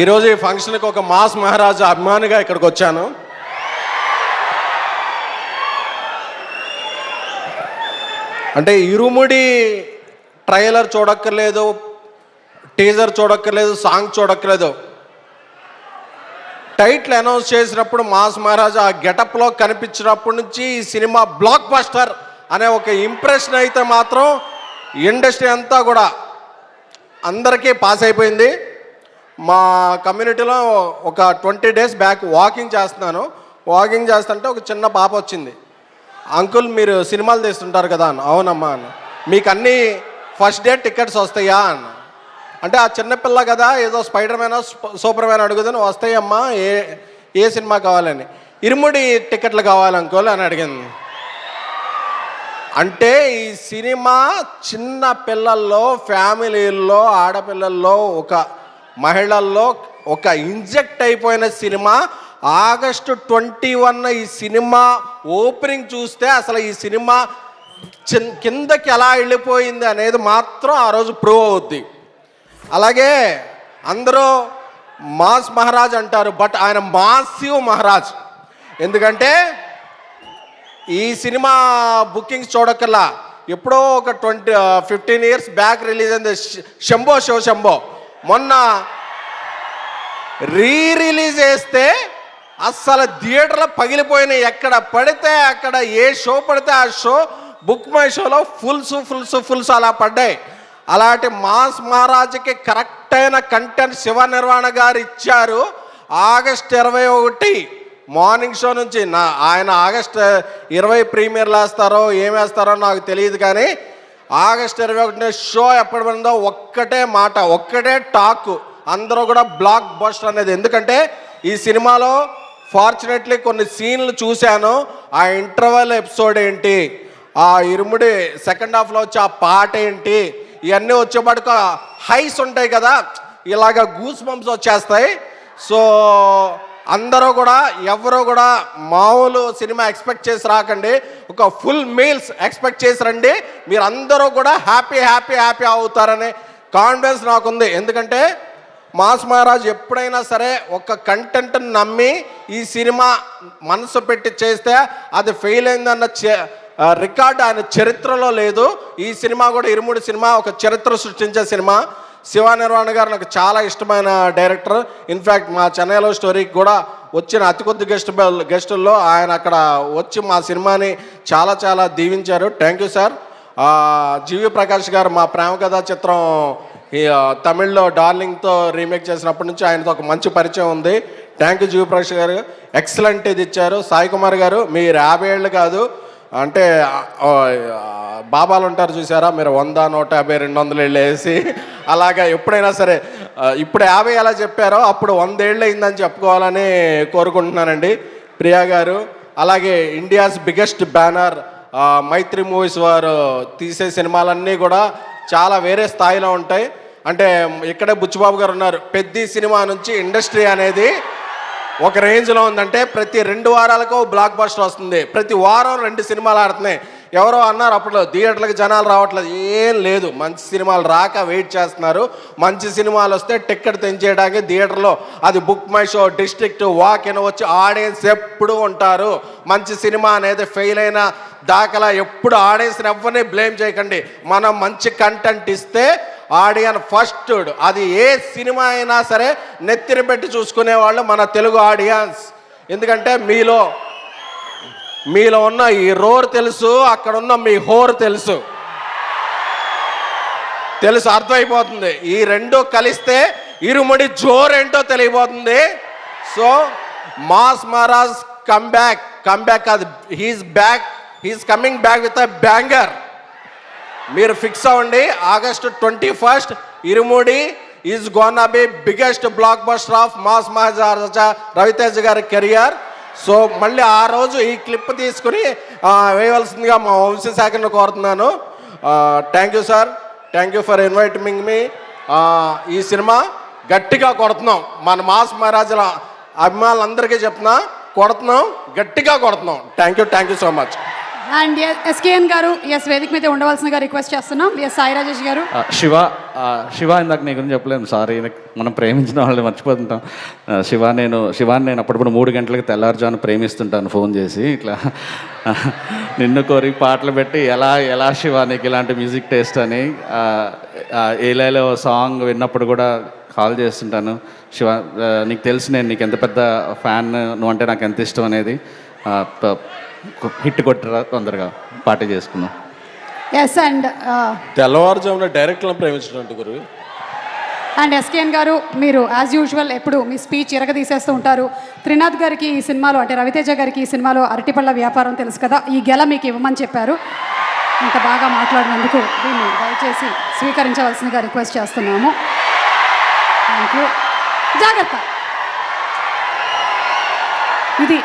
ఈరోజు ఈ ఫంక్షన్కి ఒక మాస్ మహారాజా అభిమానిగా ఇక్కడికి వచ్చాను. అంటే ఇరుముడి ట్రైలర్ చూడక్కర్లేదు, టీజర్ చూడక్కర్లేదు, సాంగ్ చూడక్కర్లేదు. టైటిల్ అనౌన్స్ చేసినప్పుడు మాస్ మహారాజా ఆ గెటప్లో కనిపించినప్పటి నుంచి ఈ సినిమా బ్లాక్ బస్టర్ అనే ఒక ఇంప్రెషన్ అయితే మాత్రం ఇండస్ట్రీ అంతా కూడా అందరికీ పాస్ అయిపోయింది. మా కమ్యూనిటీలో ఒక 20 days బ్యాక్ వాకింగ్ చేస్తున్నాను. వాకింగ్ చేస్తుంటే ఒక చిన్న పాప వచ్చింది. అంకుల్ మీరు సినిమాలు తీస్తుంటారు కదా అన్న. అవునమ్మా అన్న. మీకు అన్నీ ఫస్ట్ డే టికెట్స్ వస్తాయా అన్న. అంటే ఆ చిన్నపిల్ల కదా, ఏదో స్పైడర్ మ్యాన్ సూపర్ మ్యాన్ అడుగుదని వస్తాయమ్మా, ఏ సినిమా కావాలని. ఇరుముడి టికెట్లు కావాలి అంకుల్ అని అడిగింది. అంటే ఈ సినిమా చిన్న పిల్లల్లో, ఫ్యామిలీల్లో, ఆడపిల్లల్లో, ఒక మహిళల్లో ఒక ఇంజెక్ట్ అయిపోయిన సినిమా. August 21 ఈ సినిమా ఓపెనింగ్ చూస్తే అసలు ఈ సినిమా కిందకి ఎలా వెళ్ళిపోయింది అనేది మాత్రం ఆ రోజు ప్రూవ్ అవుద్ది. అలాగే అందరూ మాస్ మహారాజ్ అంటారు, బట్ ఆయన మాసివ్ మహారాజ్. ఎందుకంటే ఈ సినిమా బుకింగ్స్ చూడకల్లా ఎప్పుడో ఒక 15 years బ్యాక్ రిలీజ్ అయింది శంభో శివ శంభో. మొన్న రిలీజ్ చేస్తే అస్సలు థియేటర్లో పగిలిపోయినాయి. ఎక్కడ పడితే అక్కడ, ఏ షో పడితే ఆ షో బుక్ మై షోలో ఫుల్స్ అలా పడ్డాయి. అలాంటి మాస్ మహారాజ్కి కరెక్ట్ అయిన కంటెంట్ శివ నిర్వాణ గారు ఇచ్చారు. August 21 మార్నింగ్ షో నుంచి ఆయన August 20 ప్రీమియర్లు వేస్తారో ఏమేస్తారో నాకు తెలియదు, కానీ August 21 షో ఎప్పటి పడిందో ఒక్కటే మాట, ఒక్కటే టాక్, అందరూ కూడా బ్లాక్ బస్టర్ అనేది. ఎందుకంటే ఈ సినిమాలో ఫార్చునేట్లీ కొన్ని సీన్లు చూశాను. ఆ ఇంటర్వెల్ ఎపిసోడ్ ఏంటి, ఆ ఇరుముడి సెకండ్ హాఫ్లో వచ్చి ఆ పాట ఏంటి, ఇవన్నీ వచ్చేపాటుకు హైస్ ఉంటాయి కదా, ఇలాగ గూస్ బంప్స్ వచ్చేస్తాయి. సో అందరూ కూడా ఎవరో కూడా మామూలు సినిమా ఎక్స్పెక్ట్ చేసి రాకండి, ఒక ఫుల్ మీల్స్ ఎక్స్పెక్ట్ చేసి రండి. మీరు అందరూ కూడా హ్యాపీ అవుతారనే కాన్ఫిడెన్స్ నాకుంది. ఎందుకంటే మాస్ మహారాజ్ ఎప్పుడైనా సరే ఒక కంటెంట్ని నమ్మి ఈ సినిమా మనసు పెట్టి చేస్తే అది ఫెయిల్ అయిందన్న రికార్డు ఆయన చరిత్రలో లేదు. ఈ సినిమా కూడా ఇరుముడి సినిమా ఒక చరిత్ర సృష్టించే సినిమా. శివ నిర్వాణ గారు నాకు చాలా ఇష్టమైన డైరెక్టర్. ఇన్ఫ్యాక్ట్ మా చెన్నైలో స్టోరీకి కూడా వచ్చిన అతి కొద్ది గెస్టుల్లో ఆయన అక్కడ వచ్చి మా సినిమాని చాలా దీవించారు. Thank you sir. GV Prakash garu మా ప్రేమ కథా చిత్రం తమిళ్లో డార్లింగ్తో రీమేక్ చేసినప్పటి నుంచి ఆయనతో ఒక మంచి పరిచయం ఉంది. థ్యాంక్ యూ జీవి ప్రకాష్ గారు, ఎక్సలెంట్ ఇది ఇచ్చారు. సాయి కుమార్ గారు మీరు 50 ఏళ్ళు కాదు, అంటే బాబాలు ఉంటారు చూసారా, మీరు 100, 150, 200 ఏళ్ళు వేసి అలాగా ఎప్పుడైనా సరే ఇప్పుడు 50 ఎలా చెప్పారో అప్పుడు 100 ఏళ్ళు అయిందని చెప్పుకోవాలని కోరుకుంటున్నానండి. ప్రియా గారు, అలాగే ఇండియాస్ బిగ్గెస్ట్ బ్యానర్ మైత్రి మూవీస్ వారు తీసే సినిమాలన్నీ కూడా చాలా వేరే స్థాయిలో ఉంటాయి. అంటే ఇక్కడే బుచ్చిబాబు గారు ఉన్నారు. పెద్ద సినిమా నుంచి ఇండస్ట్రీ అనేది ఒక రేంజ్లో ఉందంటే ప్రతి 2 వారాలకు బ్లాక్ బస్టర్ వస్తుంది, ప్రతి వారం 2 సినిమాలు ఆడుతున్నాయి. ఎవరో అన్నారు అప్పుడు థియేటర్లకు జనాలు రావట్లేదు, ఏం లేదు, మంచి సినిమాలు రాక వెయిట్ చేస్తున్నారు. మంచి సినిమాలు వస్తే టికెట్ తెంచేయడానికి థియేటర్లో అది book my show, district, walk in వచ్చి ఆడియన్స్ ఎప్పుడు ఉంటారు. మంచి సినిమా అనేది ఫెయిల్ అయిన దాఖలా ఎప్పుడు ఆడియన్స్ని ఎవరిని బ్లేమ్ చేయకండి. మనం మంచి కంటెంట్ ఇస్తే ఆడియన్ ఫస్ట్, అది ఏ సినిమా అయినా సరే నెత్తిన పెట్టి చూసుకునేవాళ్ళు మన తెలుగు ఆడియన్స్. ఎందుకంటే మీలో ఉన్న ఈ రోర్ తెలుసు, అక్కడ ఉన్న మీ హోర్ తెలుసు, అర్థమైపోతుంది. ఈ రెండు కలిస్తే ఇరుముడి జోరేంటో తెలియబోతుంది. సో మాస్ మహారాజ్ కమ్బ్యాక్ కాదు, he's coming back with a banger. మీరు ఫిక్స్ అవ్వండి. August 21 Irumudi is gonna be biggest blockbuster of mass Maharaja Ravi Teja గారి కెరియర్. సో మళ్ళీ ఆ రోజు ఈ క్లిప్ తీసుకుని వేయవలసిందిగా మా వంశశాఖను కోరుతున్నాను. Thank you sir, thank you for inviting me. ఈ సినిమా గట్టిగా కొడుతున్నాం, మన మాస్ మహారాజుల అభిమానులందరికీ చెప్తున్నా, గట్టిగా కొడుతున్నాం. Thank you so much. And SKN garu ఎస్ వేదిక మీద ఉండవలసిందిగా రిక్వెస్ట్ చేస్తున్నాం. ఎస్ సాయి రాజేష్ గారు. శివ ఇందాక నీ గురించి చెప్పలేము, సారీ. మనం ప్రేమించిన వాళ్ళని మర్చిపోతుంటాం. శివాని నేను అప్పుడప్పుడు 3 గంటలకు తెల్లారుజాను ప్రేమిస్తుంటాను ఫోన్ చేసి, ఇట్లా నిన్ను కోరి పాటలు పెట్టి ఎలా శివ నీకు ఇలాంటి మ్యూజిక్ టేస్ట్ అని. ఏలేలో సాంగ్ విన్నప్పుడు కూడా కాల్ చేస్తుంటాను. శివ నీకు తెలుసు నేను నీకు ఎంత పెద్ద ఫ్యాన్, నువ్వు అంటే నాకు ఎంత ఇష్టం అనేది. హిట్ కొట్టరా తొందరగా పార్టీ చేసుకున్నాం. ఎస్ అండ్ తెల్లవారుజామున డైరెక్ట్లను ప్రేమించినట్టు గురు. అండ్ ఎస్కేఎన్ గారు, మీరు యాజ్ యూజువల్ ఎప్పుడు మీ స్పీచ్ తీసేస్తూ ఉంటారు. త్రినాథ్ గారికి ఈ సినిమాలో అంటే రవితేజ గారికి ఈ సినిమాలో అరటిపళ్ళ వ్యాపారం తెలుసు కదా, ఈ గెల మీకు ఇవ్వమని చెప్పారు. ఇంత బాగా మాట్లాడినందుకు దీన్ని దయచేసి స్వీకరించవలసిందిగా రిక్వెస్ట్ చేస్తున్నాము. Thank you. జాగ్రత్త. ఇది